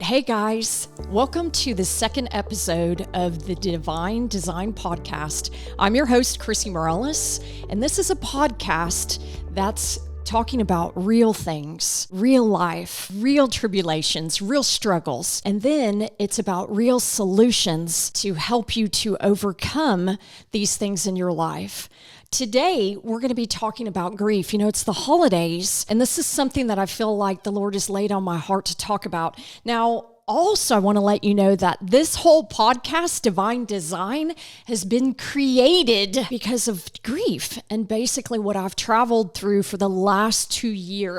Hey guys, welcome to the second episode of the Divine Design Podcast. I'm your host, Chrissy Morales, and this is a podcast that's talking about real things, real life, real tribulations, real struggles. And then it's about real solutions to help you to overcome these things in your life. Today, we're going to be talking about grief. You know, it's the holidays, and this is something that I feel like the Lord has laid on my heart to talk about. Now, also, I want to let you know that this whole podcast, Divine Design, has been created because of grief and basically what I've traveled through for the last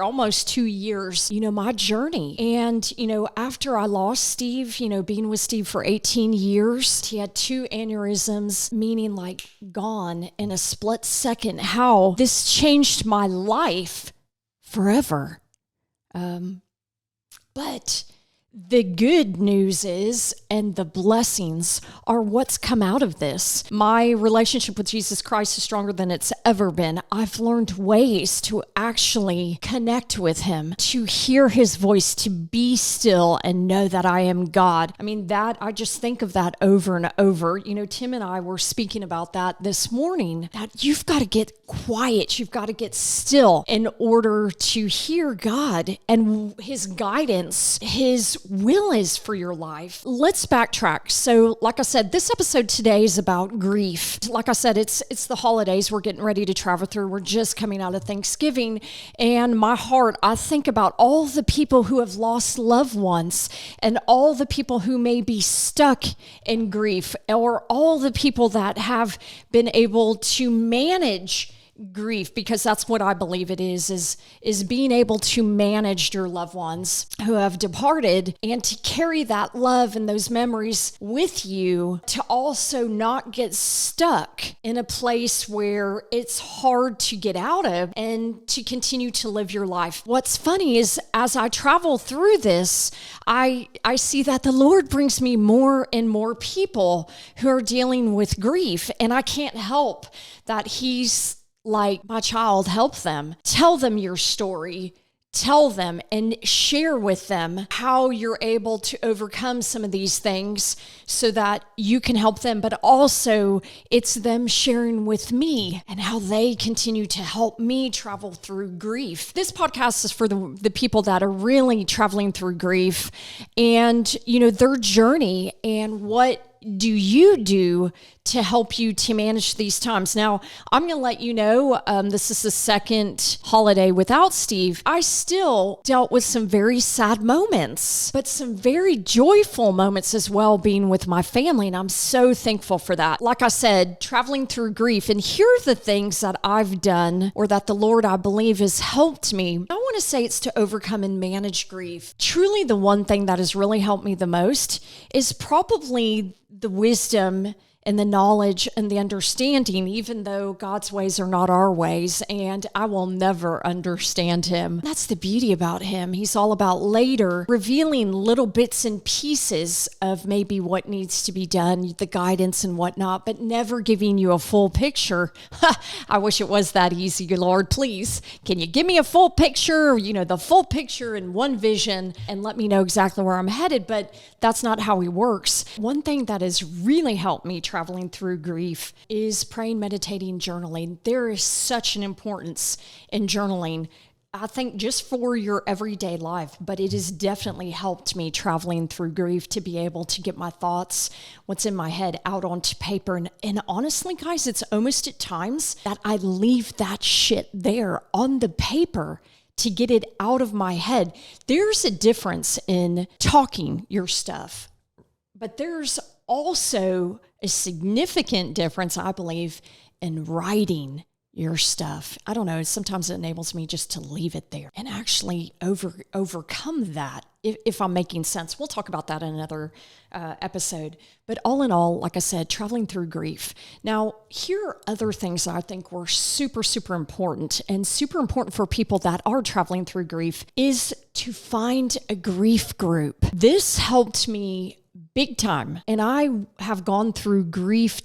almost 2 years, my journey. And, after I lost Steve, being with Steve for 18 years, he had 2 aneurysms, meaning like gone in a split second, how this changed my life forever. But the good news is, and the blessings are what's come out of this. My relationship with Jesus Christ is stronger than it's ever been. I've learned ways to actually connect with him, to hear his voice, to be still and know that I am God. I just think of that over and over. Tim and I were speaking about that this morning, that you've got to get quiet. You've got to get still in order to hear God and his guidance, his will is for your life. Let's backtrack. So, like I said, this episode today is about grief. Like I said, it's the holidays. We're getting ready to travel through. We're just coming out of Thanksgiving. And my heart, I think about all the people who have lost loved ones and all the people who may be stuck in grief, or all the people that have been able to manage grief, because that's what I believe it is being able to manage your loved ones who have departed and to carry that love and those memories with you, to also not get stuck in a place where it's hard to get out of and to continue to live your life. What's funny is, as I travel through this, I see that the Lord brings me more and more people who are dealing with grief, and I can't help that he's like, my child, help them. Tell them your story. Tell them and share with them how you're able to overcome some of these things so that you can help them. But also, it's them sharing with me and how they continue to help me travel through grief. This podcast is for the people that are really traveling through grief and, their journey, and what do you do to help you to manage these times. Now, I'm going to let you know, this is the second holiday without Steve. I still dealt with some very sad moments, but some very joyful moments as well, being with my family, and I'm so thankful for that. Like I said, traveling through grief, and here are the things that I've done, or that the Lord, I believe, has helped me. I want to say it's to overcome and manage grief. Truly, the one thing that has really helped me the most is probably the wisdom and the knowledge and the understanding, even though God's ways are not our ways, and I will never understand him. That's the beauty about him. He's all about later revealing little bits and pieces of maybe what needs to be done, the guidance and whatnot, but never giving you a full picture. I wish it was that easy, Lord. Please, can you give me a full picture, the full picture in one vision, and let me know exactly where I'm headed? But that's not how he works. One thing that has really helped me traveling through grief is praying, meditating, journaling. There is such an importance in journaling, I think, just for your everyday life, but it has definitely helped me traveling through grief to be able to get my thoughts, what's in my head, out onto paper. And honestly, guys, it's almost at times that I leave that shit there on the paper to get it out of my head. There's a difference in talking your stuff, but there's also a significant difference, I believe, in writing your stuff. I don't know, sometimes it enables me just to leave it there and actually overcome that, if I'm making sense. We'll talk about that in another episode. But all in all, like I said, traveling through grief. Now, here are other things that I think were super, super important, and super important for people that are traveling through grief, is to find a grief group. This helped me big time. And I have gone through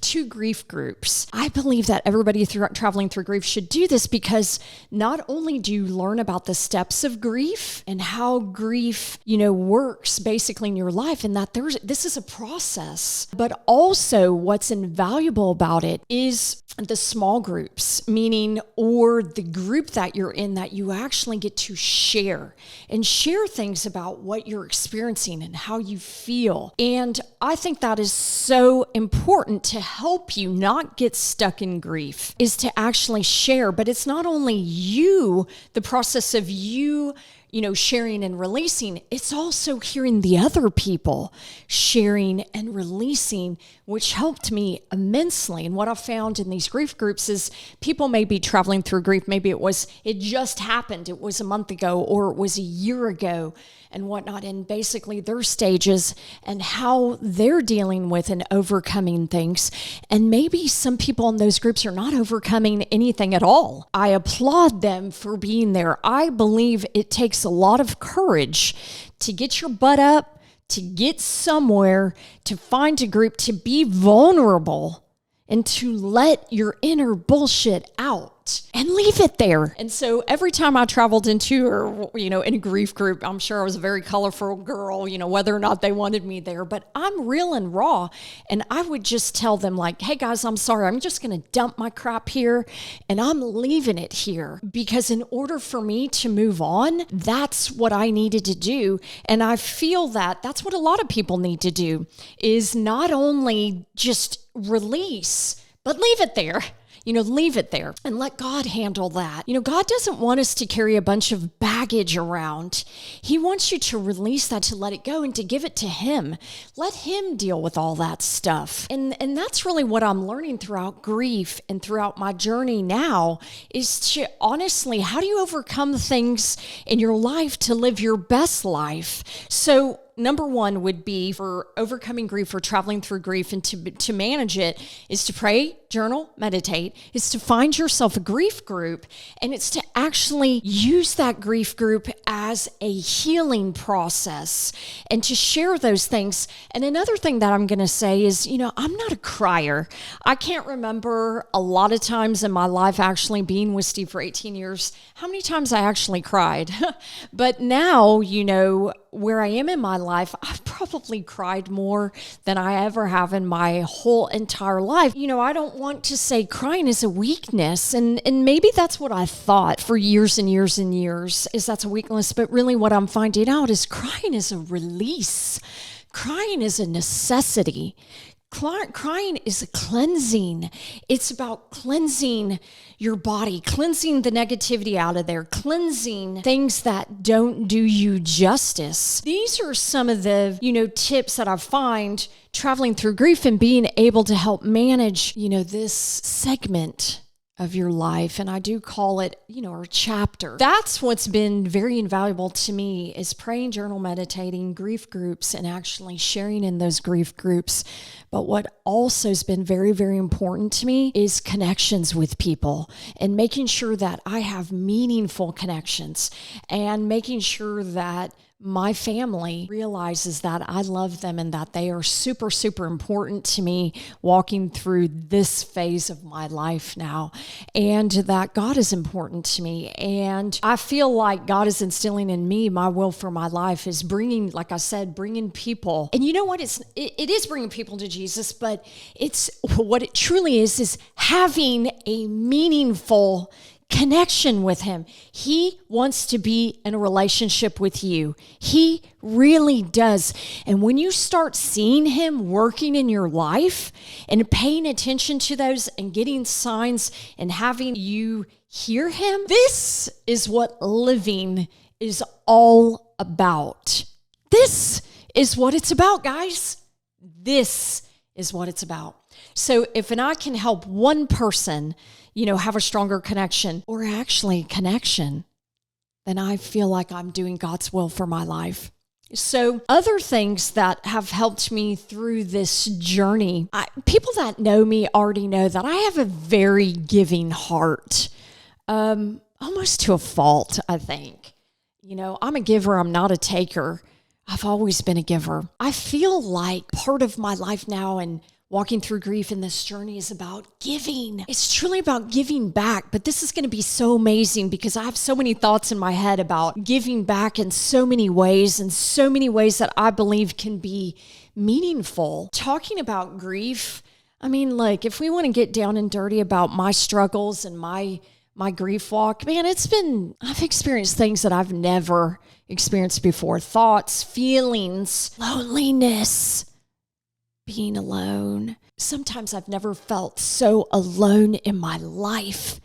two grief groups. I believe that everybody traveling through grief should do this, because not only do you learn about the steps of grief and how grief, works basically in your life, and that this is a process, but also what's invaluable about it is the small groups, meaning, or the group that you're in, that you actually get to share things about what you're experiencing and how you feel. And I think that is so important to help you not get stuck in grief, is to actually share. But it's not only you, the process of you, sharing and releasing, it's also hearing the other people sharing and releasing, which helped me immensely. And what I found in these grief groups is people may be traveling through grief. Maybe it just happened. It was a month ago, or it was a year ago, and whatnot. And basically their stages and how they're dealing with and overcoming things. And maybe some people in those groups are not overcoming anything at all. I applaud them for being there. I believe it takes a lot of courage to get your butt up, to get somewhere, to find a group, to be vulnerable, and to let your inner bullshit out and leave it there. And so every time I traveled into, or, in a grief group, I'm sure I was a very colorful girl, whether or not they wanted me there, but I'm real and raw. And I would just tell them like, hey guys, I'm sorry. I'm just going to dump my crap here and I'm leaving it here, because in order for me to move on, that's what I needed to do. And I feel that that's what a lot of people need to do, is not only just release, but leave it there. Leave it there and let God handle that. God doesn't want us to carry a bunch of baggage around. He wants you to release that, to let it go, and to give it to Him. Let Him deal with all that stuff. And that's really what I'm learning throughout grief and throughout my journey now, is to honestly, how do you overcome things in your life to live your best life? So number one would be, for overcoming grief or traveling through grief and to manage it, is to pray, journal, meditate, is to find yourself a grief group, and it's to actually use that grief group as a healing process and to share those things. And another thing that I'm going to say is, I'm not a crier. I can't remember a lot of times in my life, actually being with Steve for 18 years, how many times I actually cried. But now, where I am in my life, I've probably cried more than I ever have in my whole entire life. I don't want to say crying is a weakness, and maybe that's what I thought for years and years and years, is that's a weakness. But really what I'm finding out is crying is a release. Crying is a necessity. Crying is a cleansing. It's about cleansing your body, cleansing the negativity out of there, cleansing things that don't do you justice. These are some of the, tips that I find traveling through grief and being able to help manage, this segment of your life. And I do call it, a chapter. That's what's been very invaluable to me, is praying, journal, meditating, grief groups, and actually sharing in those grief groups. But what also has been very, very important to me is connections with people, and making sure that I have meaningful connections, and making sure that my family realizes that I love them and that they are super, super important to me walking through this phase of my life now, and that God is important to me. And I feel like God is instilling in me my will for my life is bringing, like I said, bringing people. And you know what? It is bringing people to Jesus, but it's what it truly is having a meaningful connection with Him. He wants to be in a relationship with you. He really does. And when you start seeing Him working in your life and paying attention to those and getting signs and having you hear Him, this is what living is all about. This is what it's about, guys. This is what it's about. So if I can help one person, have a stronger connection, or actually connection, then I feel like I'm doing God's will for my life. So other things that have helped me through this journey, people that know me already know that I have a very giving heart, almost to a fault, I think. I'm a giver, I'm not a taker. I've always been a giver. I feel like part of my life now and walking through grief in this journey is about giving. It's truly about giving back. But this is going to be so amazing because I have so many thoughts in my head about giving back in so many ways and so many ways that I believe can be meaningful. Talking about grief, I mean, like, if we want to get down and dirty about my struggles and my grief walk, man, I've experienced things that I've never experienced before. Thoughts, feelings, loneliness, being alone. Sometimes I've never felt so alone in my life.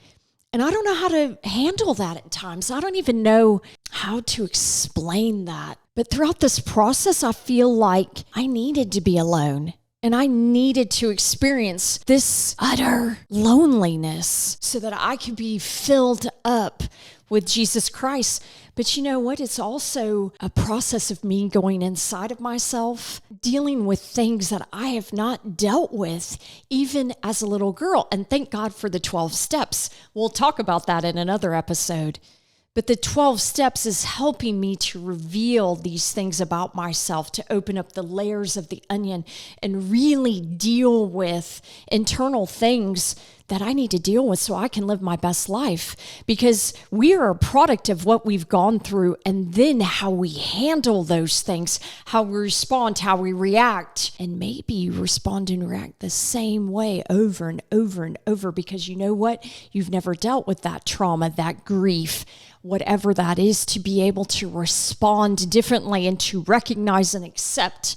And I don't know how to handle that at times. I don't even know how to explain that. But throughout this process, I feel like I needed to be alone. And I needed to experience this utter loneliness so that I could be filled up with Jesus Christ. But you know what? It's also a process of me going inside of myself, dealing with things that I have not dealt with even as a little girl. And thank God for the 12 steps. We'll talk about that in another episode. But the 12 steps is helping me to reveal these things about myself, to open up the layers of the onion and really deal with internal things that I need to deal with so I can live my best life. Because we are a product of what we've gone through and then how we handle those things, how we respond, how we react. And maybe you respond and react the same way over and over and over because you know what? You've never dealt with that trauma, that grief, whatever that is, to be able to respond differently and to recognize and accept,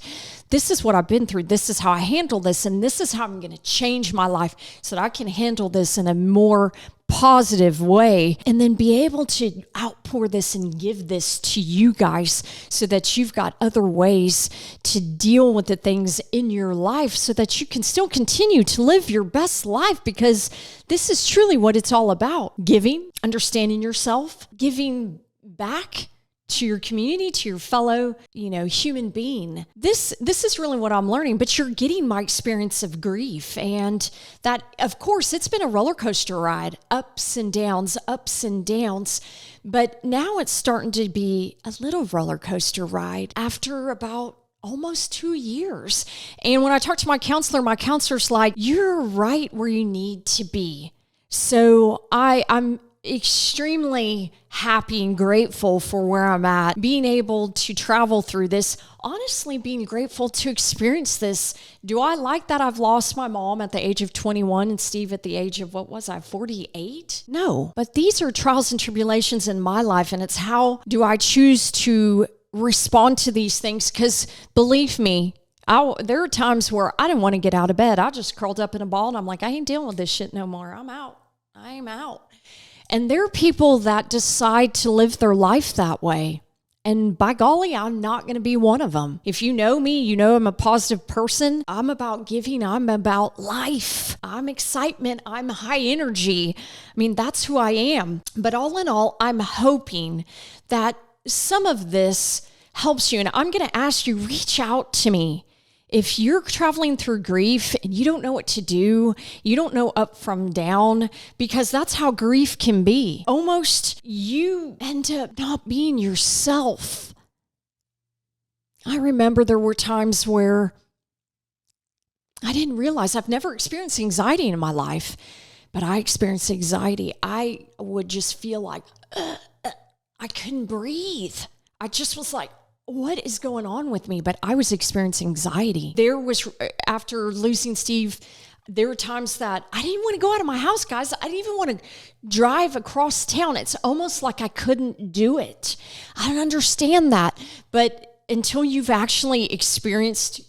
this is what I've been through. This is how I handle this. And this is how I'm going to change my life so that I can handle this in a more positive way, and then be able to outpour this and give this to you guys so that you've got other ways to deal with the things in your life so that you can still continue to live your best life, because this is truly what it's all about. Giving, understanding yourself, giving back to your community, to your fellow, human being. This is really what I'm learning, but you're getting my experience of grief. And that, of course, it's been a roller coaster ride, ups and downs. But now it's starting to be a little roller coaster ride after about almost 2 years. And when I talk to my counselor's like, you're right where you need to be. So I'm extremely happy and grateful for where I'm at, being able to travel through this, honestly being grateful to experience this. Do I like that I've lost my mom at the age of 21 and Steve at the age of, 48? No, but these are trials and tribulations in my life, and it's how do I choose to respond to these things? Because believe me, there are times where I didn't want to get out of bed. I just curled up in a ball and I'm like, I ain't dealing with this shit no more. I'm out. And there are people that decide to live their life that way. And by golly, I'm not going to be one of them. If you know me, you know I'm a positive person. I'm about giving. I'm about life. I'm excitement. I'm high energy. I mean, that's who I am. But all in all, I'm hoping that some of this helps you. And I'm going to ask you, reach out to me. If you're traveling through grief and you don't know what to do, you don't know up from down, because that's how grief can be. Almost you end up not being yourself. I remember there were times where I didn't realize, I've never experienced anxiety in my life, but I experienced anxiety. I would just feel like I couldn't breathe. I just was like, what is going on with me? But I was experiencing anxiety. After losing Steve, there were times that I didn't want to go out of my house, guys. I didn't even want to drive across town. It's almost like I couldn't do it. I don't understand that. But until you've actually experienced,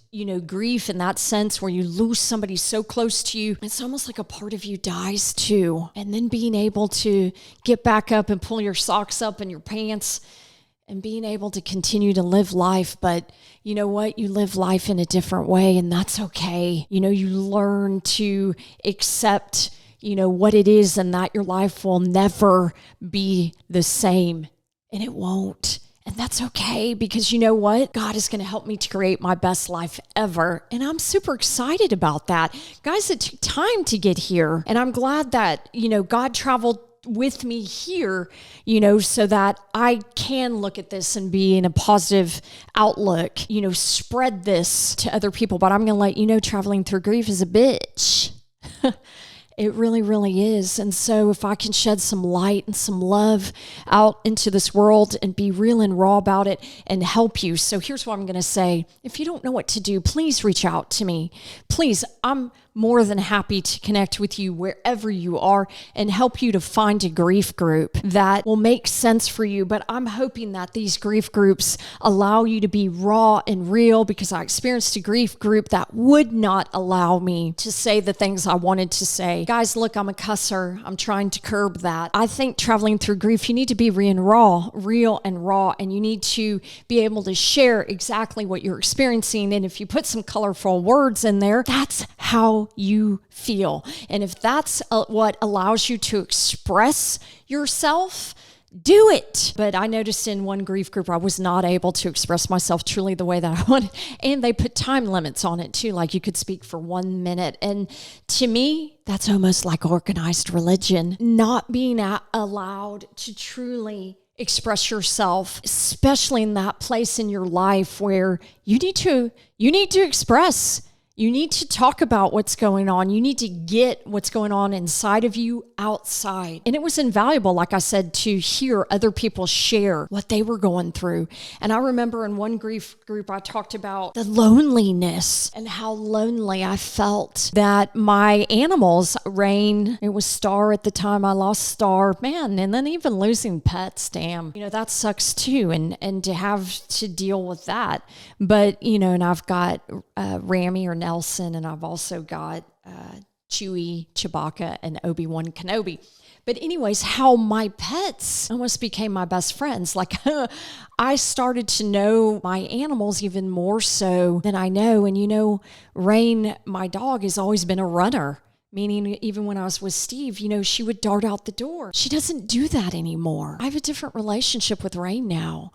grief in that sense where you lose somebody so close to you, it's almost like a part of you dies too. And then being able to get back up and pull your socks up and your pants and being able to continue to live life. But you know what? You live life in a different way, and that's okay. You learn to accept, what it is, and that your life will never be the same, and it won't. And that's okay, because you know what? God is going to help me to create my best life ever. And I'm super excited about that. Guys, it took time to get here. And I'm glad that, God traveled with me here, so that I can look at this and be in a positive outlook, spread this to other people. But I'm going to let you know, traveling through grief is a bitch. It really, really is. And so if I can shed some light and some love out into this world and be real and raw about it and help you. So here's what I'm going to say. If you don't know what to do, please reach out to me. Please, I'm more than happy to connect with you wherever you are and help you to find a grief group that will make sense for you. But I'm hoping that these grief groups allow you to be raw and real, because I experienced a grief group that would not allow me to say the things I wanted to say. Guys, look, I'm a cusser. I'm trying to curb that. I think traveling through grief, you need to be real and raw, and you need to be able to share exactly what you're experiencing. And if you put some colorful words in there, that's how you feel. And if that's what allows you to express yourself, do it. But I noticed in one grief group, I was not able to express myself truly the way that I wanted. And they put time limits on it too. Like you could speak for 1 minute. And to me, that's almost like organized religion, not being allowed to truly express yourself, especially in that place in your life where you need to express. You need to talk about what's going on. You need to get what's going on inside of you outside. And it was invaluable, like I said, to hear other people share what they were going through. And I remember in one grief group, I talked about the loneliness and how lonely I felt, that my animals, Rain, it was Star at the time, I lost Star, man, and then even losing pets, damn, that sucks too. And to have to deal with that. But, and I've got Rami or Nelson, and I've also got Chewie, Chewbacca, and Obi-Wan Kenobi. But anyways, how my pets almost became my best friends. Like I started to know my animals even more so than I know. And Rain, my dog, has always been a runner. Meaning even when I was with Steve, she would dart out the door. She doesn't do that anymore. I have a different relationship with Rain now.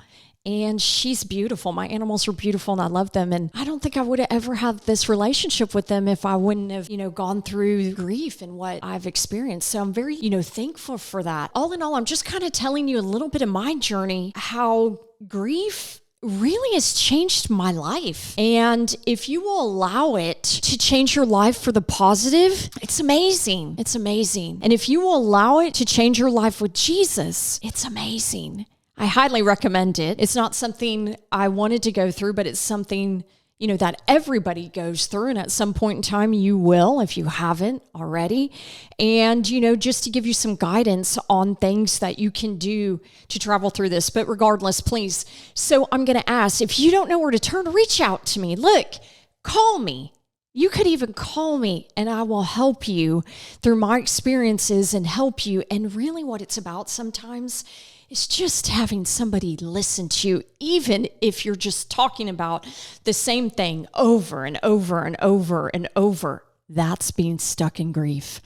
And she's beautiful. My animals are beautiful and I love them. And I don't think I would have ever had this relationship with them if I wouldn't have, gone through grief and what I've experienced. So I'm very, thankful for that. All in all, I'm just kind of telling you a little bit of my journey, how grief really has changed my life. And if you will allow it to change your life for the positive, it's amazing. It's amazing. And if you will allow it to change your life with Jesus, it's amazing. I highly recommend it. It's not something I wanted to go through, but it's something, that everybody goes through. And at some point in time, you will, if you haven't already. And, just to give you some guidance on things that you can do to travel through this. But regardless, please. So I'm going to ask, if you don't know where to turn, reach out to me. Look, call me. You could even call me and I will help you through my experiences and help you. And really what it's about sometimes is just having somebody listen to you, even if you're just talking about the same thing over and over and over and over. That's being stuck in grief,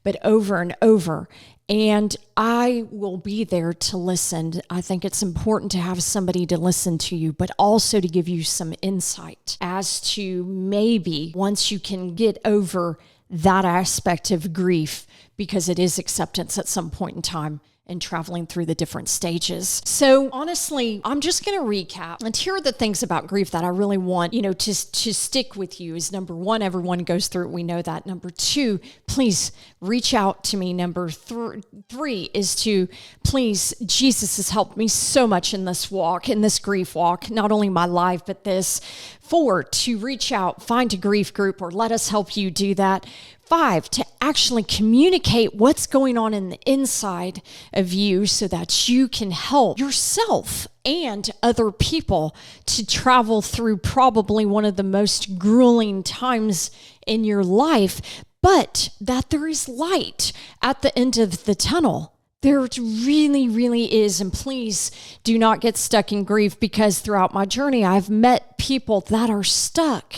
but over and over. And I will be there to listen. I think it's important to have somebody to listen to you, but also to give you some insight as to maybe once you can get over that aspect of grief, because it is acceptance at some point in time and traveling through the different stages. So honestly, I'm just going to recap. And here are the things about grief that I really want, to stick with you is number one, everyone goes through it. We know that. Number two, please reach out to me. Number three is to please, Jesus has helped me so much in this walk, in this grief walk, not only my life, but this. 4, to reach out, find a grief group or let us help you do that. 5, to actually communicate what's going on in the inside of you so that you can help yourself and other people to travel through probably one of the most grueling times in your life, but that there is light at the end of the tunnel. There really is. And please do not get stuck in grief, because throughout my journey, I've met people that are stuck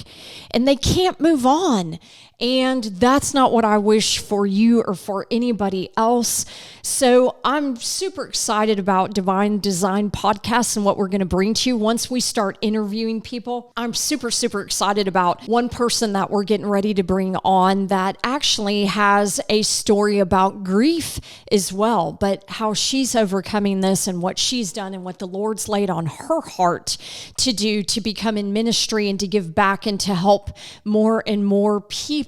and they can't move on. And that's not what I wish for you or for anybody else. So I'm super excited about Divine Design Podcast and what we're going to bring to you once we start interviewing people. I'm super excited about one person that we're getting ready to bring on that actually has a story about grief as well, but how she's overcoming this and what she's done and what the Lord's laid on her heart to do to become in ministry and to give back and to help more and more people.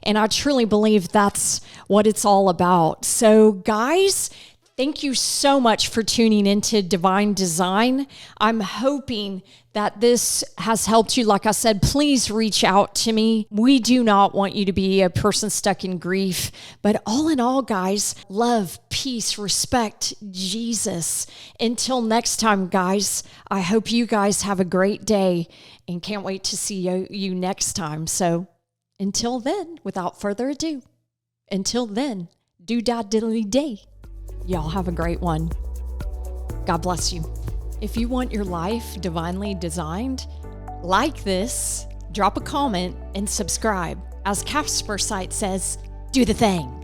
And I truly believe that's what it's all about. So guys, thank you so much for tuning into Divine Design. I'm hoping that this has helped you. Like I said, please reach out to me. We do not want you to be a person stuck in grief. But all in all, guys, love, peace, respect, Jesus. Until next time, guys, I hope you guys have a great day and can't wait to see you next time. So until then, without further ado, until then, do-da-diddly-day. Y'all have a great one. God bless you. If you want your life divinely designed, like this, drop a comment, and subscribe. As Casper Site says, do the thing.